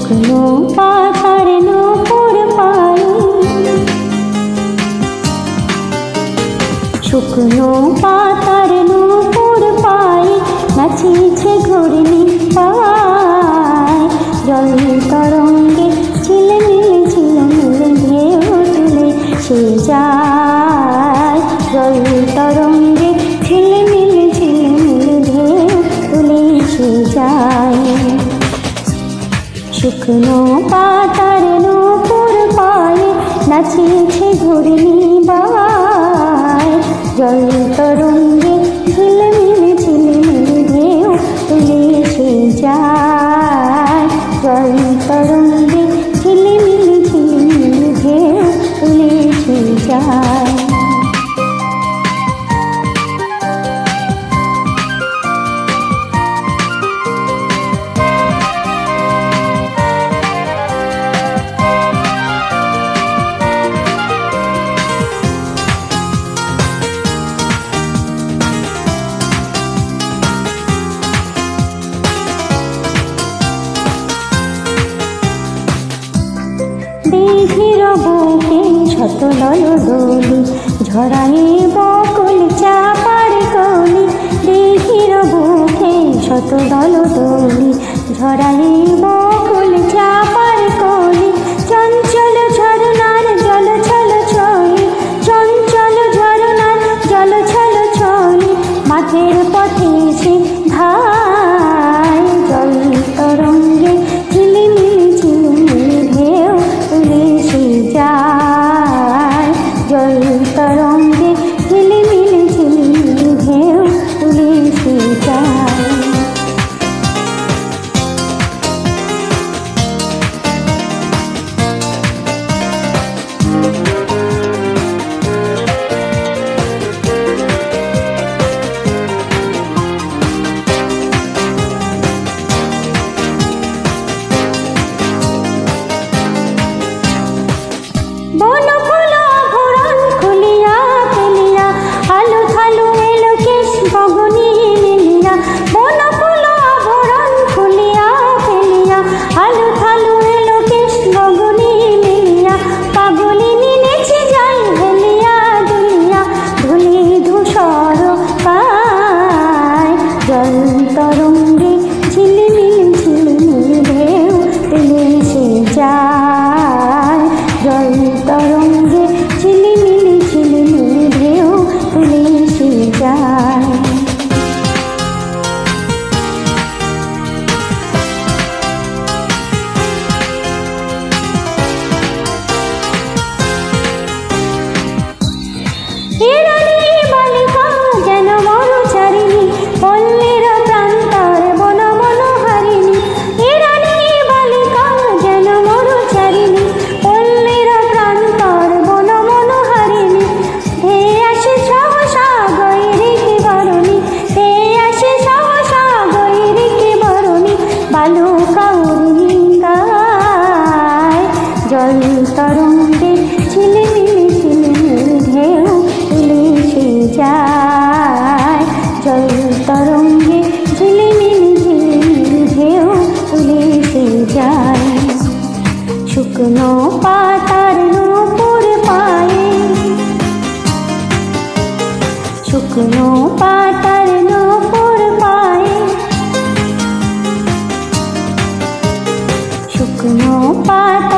শুকনো পাতার নূপুর পায়ে, শুকনো পাতার নূপুর পায়ে নাচিছে ঘূর্ণি পায়। জল তরঙ্গে ঝিলমিল ঝিলমিল ঢেউ তুলে সে যায়। জল তরঙ্গে ঝিলমিল ঝিলমিল ঢেউ তুলে সে যায়। শুকনো পাতার নূপুর পায়ে নাচিছে ঘূর্ণি বায়। জল তরঙ্গে ঝিলমিল ঝিলমিল ঢেউ তুলে সে যায়। জল তরঙ্গে ঝিলমিল ঝিলমিল ঢেউ তুলে সে যায়। দিঘির বুকে শত দলদলি ঝরায়ে বকুল চাপার কলি। দিঘির বুকে শত দলদলি ঝরায়ে বকুল চাপার কলি। চঞ্চল ঝরনার জল ছল ছলি, চঞ্চল ঝরনার জল ছল ছলি মাঠের পথে সে ধায়। জল তরঙ্গে ঝিলিমিলি ঝিলিমিলি ঢেউ তুলে সে যায়। জল তরঙ্গে ঝিলিমিলি ঝিলিমিলি ঢেউ তুলে সে যায়। বন ফুল ভরণ খুলিয়া ফেলিয়া আলু থালু এলো কেশ গগনি মিলিয়া। বন ফুল ভরণ খুলিয়া ফেলিয়া আলু থালু এলো কেশ গগনি মিলিয়া। পাগলিনী নেচে যায় হেলিয়া দুলিয়া, ধুলি ধূসর পায়। জল তরঙ্গে ঝিলিমিল ঝিলিমিল ঢেউ তুলে সে যায়। জল তরঙ্গে ঝিলিমিলি ঝিলিমিলি ঢেউ তুলে সে যায়। এরানি বালিকা যেন মরুচারিণী, পল্লীর প্রান্তর বন মনোহারিণী। এরানি বালিকা যেন মরুচারিণী, পল্লীর প্রান্তর বন মনোহারিণী। ধেয়ে আসে সহসা গৈরিকী বরণী, ধেয়ে আসে সহসা গৈরিকী বরণী বালুকা উর্মি গায়। জল তরঙ্গে ঝিলিমিলি ঝিলিমিলি ঢেউ তুলে সে যায়। জল তরঙ্গে ঝিলিমিলি ঝিলিমিলি ঢেউ তুলে সে যায়। শুকনো পাতার নূপুর পায়ে, শুকনো পাতার নূপুর পায়ে, শুকনো পাতা